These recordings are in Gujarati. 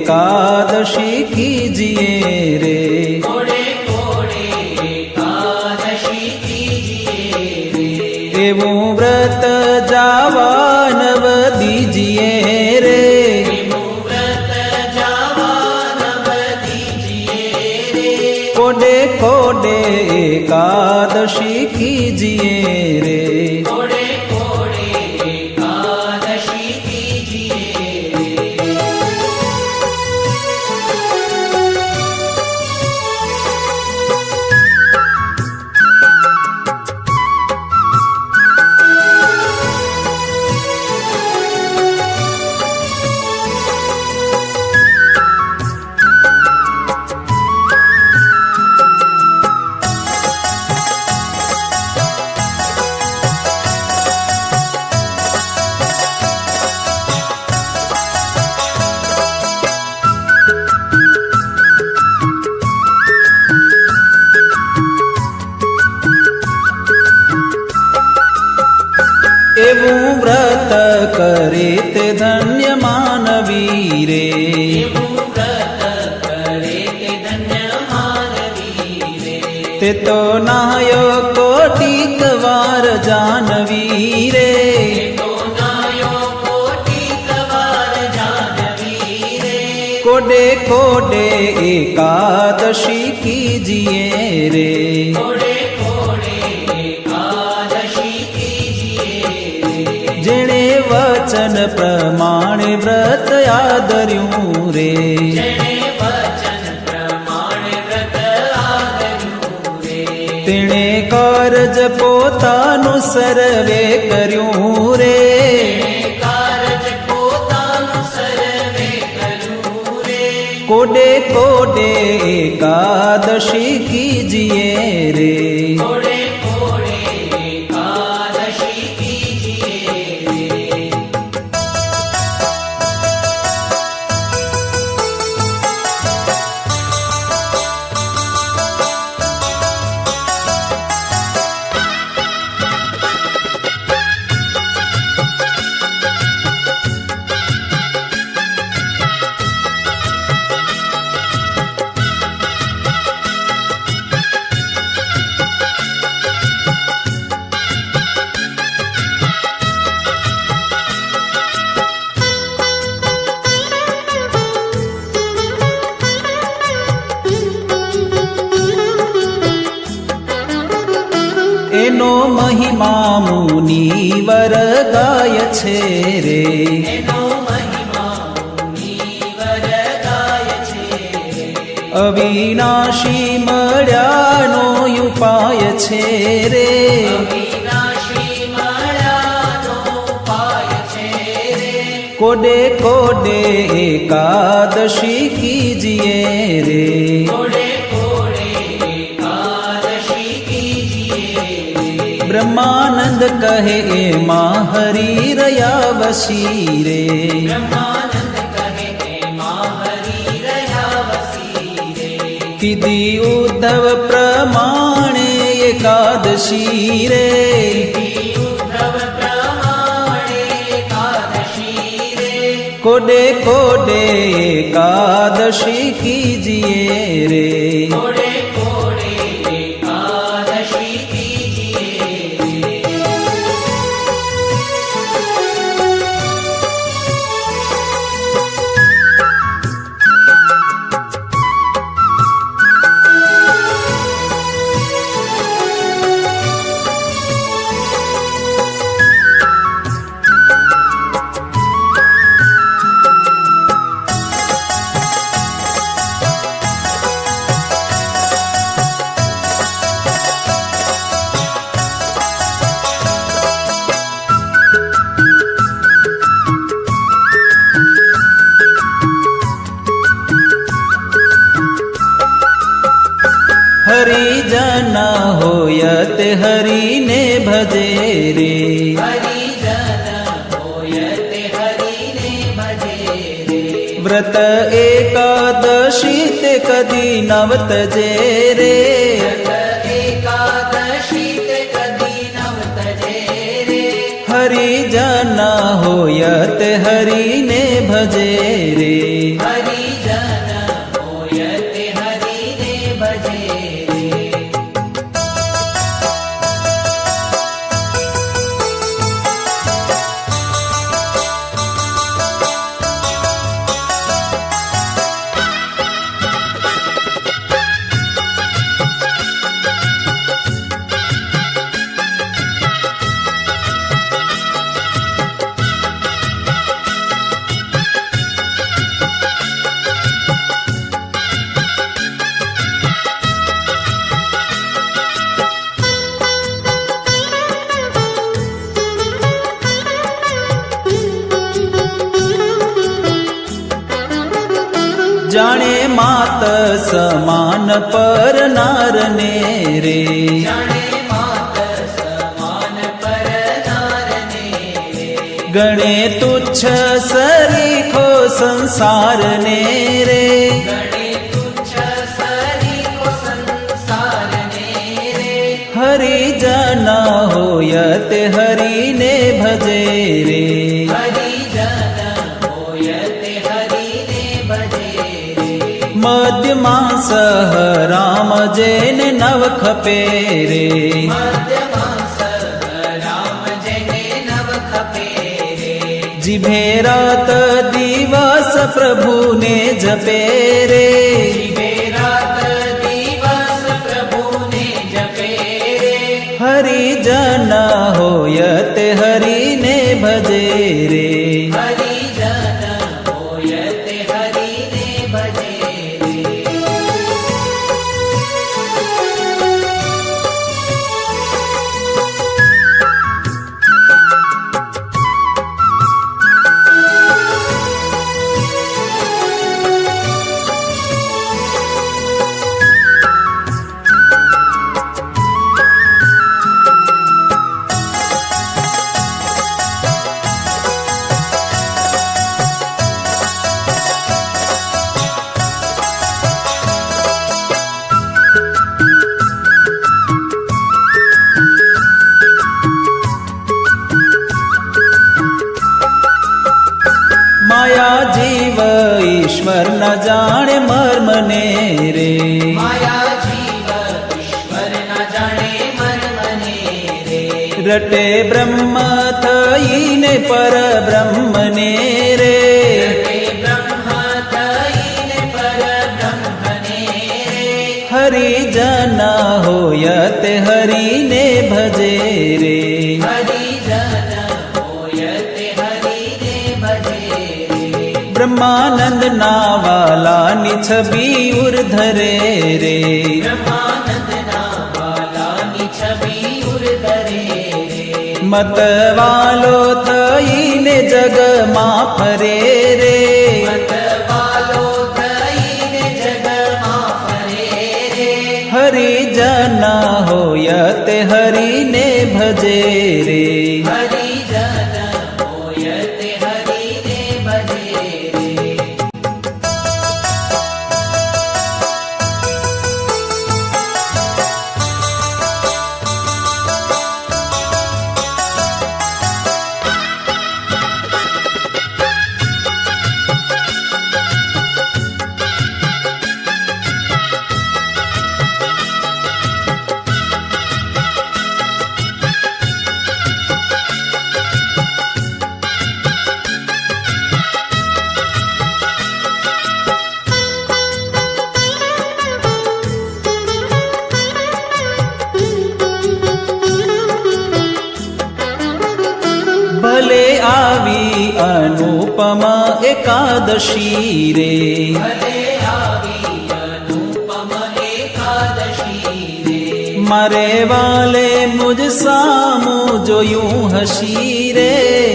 एकादशी कीजिए रे। कोड़े कोड़े एकादशी कीजिए रे। एवं व्रत जावा नव दीजिए रे। एवं व्रत जावा नव दीजिए रे। कोडे कोडे एकादशी कीजिए रे। कोड़े कोड़े एकादशी कीजिए रे। एवं व्रत करे ते धन्य मानवी रे। एवं व्रत करे ते धन्य मानवी रे। ते तो नायो कोटिक वार जानवी रे। तो नायो कोटिक वार जानवी रे। कोडे कोडे एकादशी कीजिए रे। कोड़े कोड़े एकादशी कीजिए रे। जेणे वचन प्रमाणे व्रत आदर्યું रे। जेणे वचन प्रमाणे व्रत आदर्યું रे। तेणे कर्ज પોતાનું સર્વે કર્યું રે। तेणे कारज પોતાનું સર્વે કર્યું રે। कोडे कोडे एकादशी कीजिए रे। कोड़े कोड़े एकादशी कीजिए रे। એનો મહિમા મુનિવર ગાય છે રે। એનો મહિમા મુનિવર ગાય છે રે। અવિનાશી મળ્યાનો ઉપાય છે રે। અવિનાશી મળ્યાનો ઉપાય છે રે। કોડે કોડે એકાદશી कीजिए रे। કોડે કોડે એકાદશી कीजिए रे। ब्रह्मानंद कहे एमा हरि रया वसी रे। બ્રહ્માનંદ કહે એમાં હરિ રહ્યા વસી રે। કીધી ઉદ્ધવ પ્રમાણે એકાદશી રે। ઉદ્ધવ પ્રમાણે એકાદશી રે। કોડે કોડે એકાદશી कीजिए रे। કોડે કોડે એકાદશી कीजिए रे। हरिजन होयत हरि ने भजे रे। हरिजन होयत हरि ने भजे रे। व्रत एकादशी ते कदी नव तजे रे। व्रत एकादशी ते कदी नव तजे रे। हरिजन होयत हरि ने भजे रे। हरिजन જાણે માત સમાન પર નારને રે જાણે માત સમાન પર નારને રે ગણે તુચ્છ સરીખો સંસારને રે ગણે તુચ્છ સરીખો સંસારને રે હરિજન હોયત હરિને ભજે રે હરિજન હોયતે હરિને ભજે રે મધ્યમાં સહ રામ જેન નવ ખપે રે મધ્યમાં સહ રામ જેને નવ ખપે રે જીભે રાત દિવસ પ્રભુને જપે રે જીવે રાત દિવસ પ્રભુને જપે રે હરિજન હોયત હરિને ભજે રે હરિજન હોયતે હરિને ભજે રે માયા જીવ ઈશ્વર ન જાણે મર્મને રે માયા જીવ ઈશ્વર ના જાણે મર્મને રે રટે બ્રહ્મ થઈને પર બ્રહ્મને રે રટે બ્રહ્મ થઈને પરબ્રહ્મને રે હરિજન હોયત હરિને ભજે રે હરિજન હોયતે હરિને ભજે રે બ્રહ્માનંદ ના વાલાની છબી ઉર્ધરે રે બ્રહ્માનંદના વાલાની છબી ઉર્ધરે રે મતવાલો થઈને જગમાં ફરે રે મતવાલો થઈને જગમાં ફરે રે હરિજન હોયત હરિને ભજે રે હરિજન હોયતે હરિને ભજે રે ભલે આવી અનુપમ એકાદશી રે ભલે આવી અનુપમ એકાદશી રે મારે વાલે મુજ સામું જોયું હસી રે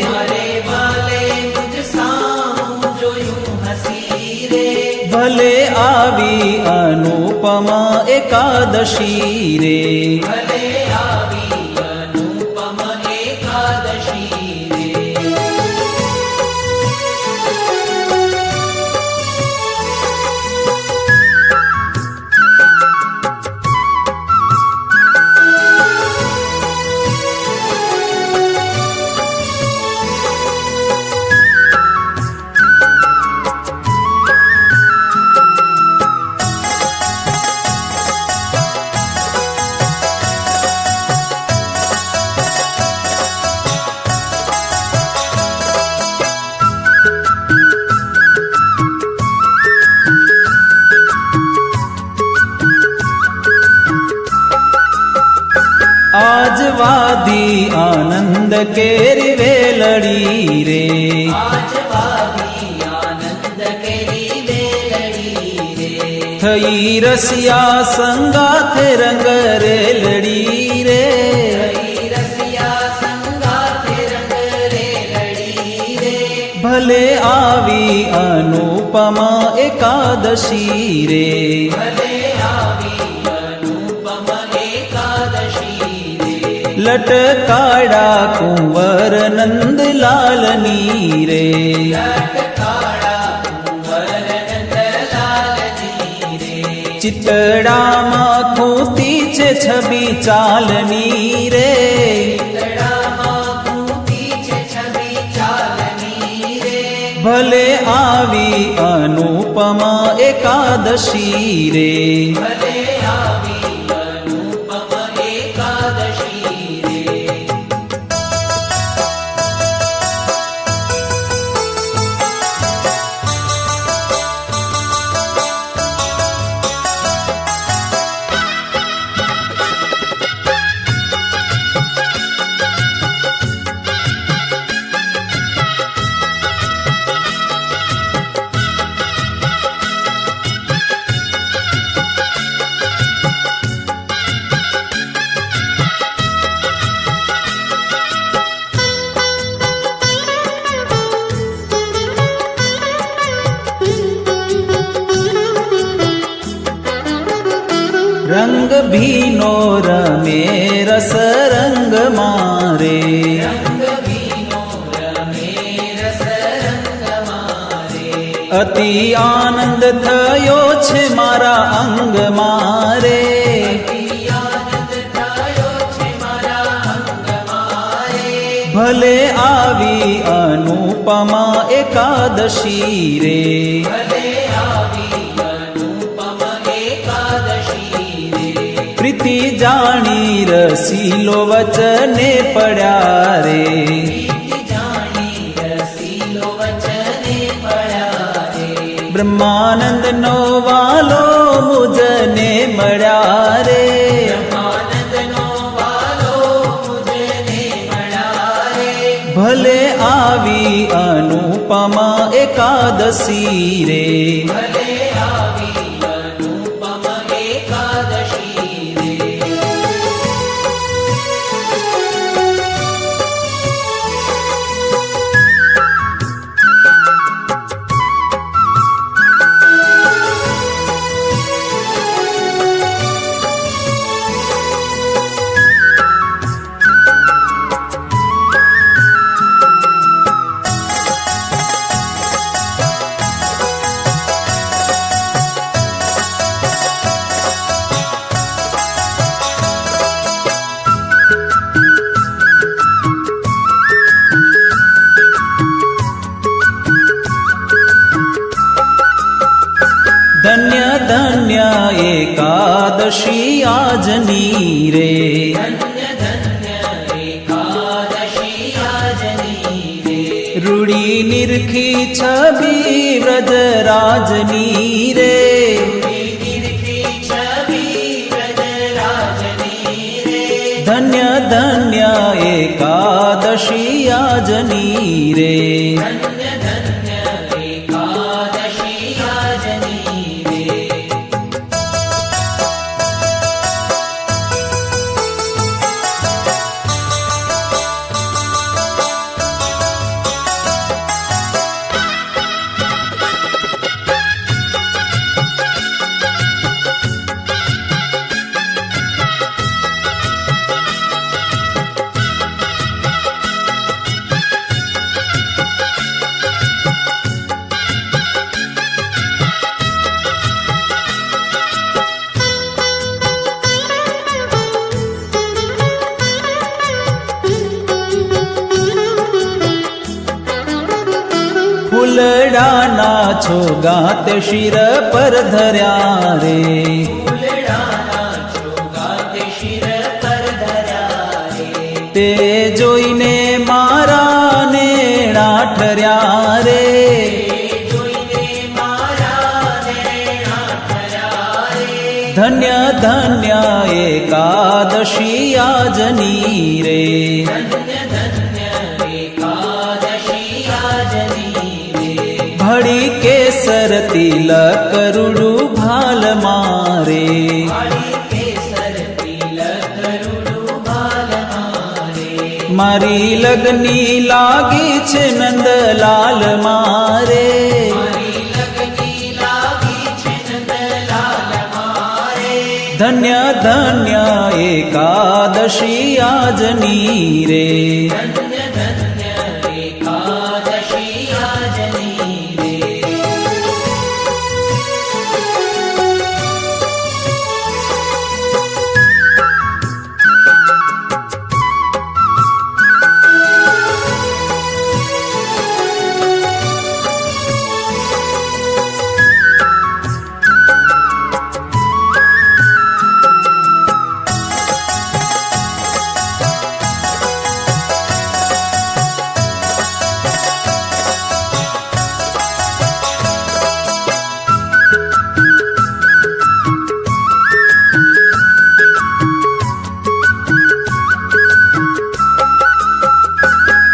મારે વાલે મુજ સામું જોયું હસી રે ભલે આવી અનુપમ એકાદશી રે ભલે આવી અનુપમ એકાદશી રે આજવાદી આનંદ કેરી વેલડી રે આજ વાદી આનંદ કેરી વેલડી રે થઈ રસિયા સંગાથે રંગ રેલડી રે હરી રસિયા સંગાથે રંગ રે લડી રે ભલે આવી અનુપ અનુપમા એકાદશી રે ભલે આવી અનુપમ એકાદશી રે લટકાડા કુંવર નંદલાલની રે લટકાળા કુંવર નંદલાલની રે ચિતડામાં ખૂતી છે છબી ચાલની રે તડામાં પૂતી છે છબી ચાલની રે ભલે આવી અનુપમા એકાદશી રે ભલે આવી અનુપમ એકાદશી રે રંગ ભીનો રમે રસ રંગ મારે રંગ ભીનો રમે રસ રંગ મારે અતિ આનંદ થયો છે મારા અંગ મારે આનંદ થયો છે મારા અંગ મારે ભલે આવી અનુપમા એકાદશી રે ભલે આવી અનુપમ એકાદશી રે પ્રીતિ જાણી રસીલો વચને પડ્યા રે પ્રીતિ જાણી રસીલો વચને પડ્યા રે બ્રહ્માનંદ નો વાલો મુજને મળ્યા રે બ્રહ્માનંદનો વાલો મુજને મળ્યા રે ભલે આવી અનુપમા એકાદશી રે ભલે આવી અનુપમ એકાદશી રે ધન્ય ધન્ય એકાદશી આજની રે ધન્ય ધન્ય એકાદશી આજની રે રૂડી નિરખી છબી વ્રજરાજની રે નિરખી છબી વ્રજરાજની રે ધન્ય ધન્ય એકાદશી આજની રે ધન્ય ધન્ય એકાદશી આજની રે ફૂલડાના છોગાત શિર પર ધર્યા રે ફૂલડાના ચોગાતે શિર પર ધર્યા રે તે જોઈને મારા નેણા ઠર્યા રે જોઈને મારા નેણા ઠર્યા રે ધન્ય ધન્ય એકાદશી આજની રે ધન્ય ધન્ય એકાદશી આજની રે ભળી કેસર તિલક રૂડું ભાલ મારે કાળી કેસર તિલક રૂડું ભાલ મારે મારી લગની લાગી છે નંદલાલ મારે મારી લગ્ન ધન્ય ધન્ય એકાદશી આજની રે ધન્ય ધન્ય એકાદશી આજની રે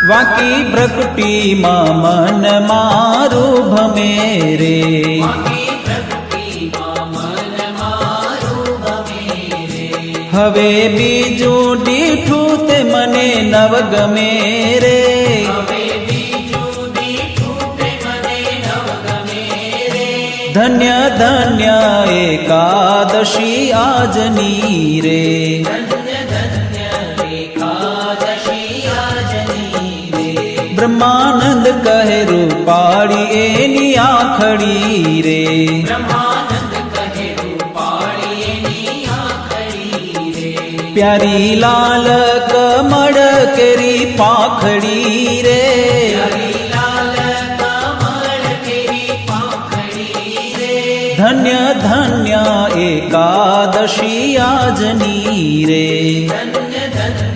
વાકી પ્રકૃતિમાં મન મારું ભમે રે વાકી પ્રકૃતિમાં મન મારું ભમે રે હવે બીજું દીઠું તે મને નવ ગમે રે હવે બીજું દીઠું તે મને નવ ગમે રે ધન્ય ધન્ય એકાદશી આજની રે ધન્ય ધન્ય એકાદશી આજની રે બ્રહ્માનંદ કહે રૂપાળી એની આખડી રે બ્રહ્માનંદ કહે રૂપાળી એની આખડી રે પ્યારી લાલ કમળ કેરી પાંખડી રે હરી લાલ કમળ કેરી પાંખડી રે ધન્ય ધન્ય એકાદશી આજની રે ધન્ય ધન્ય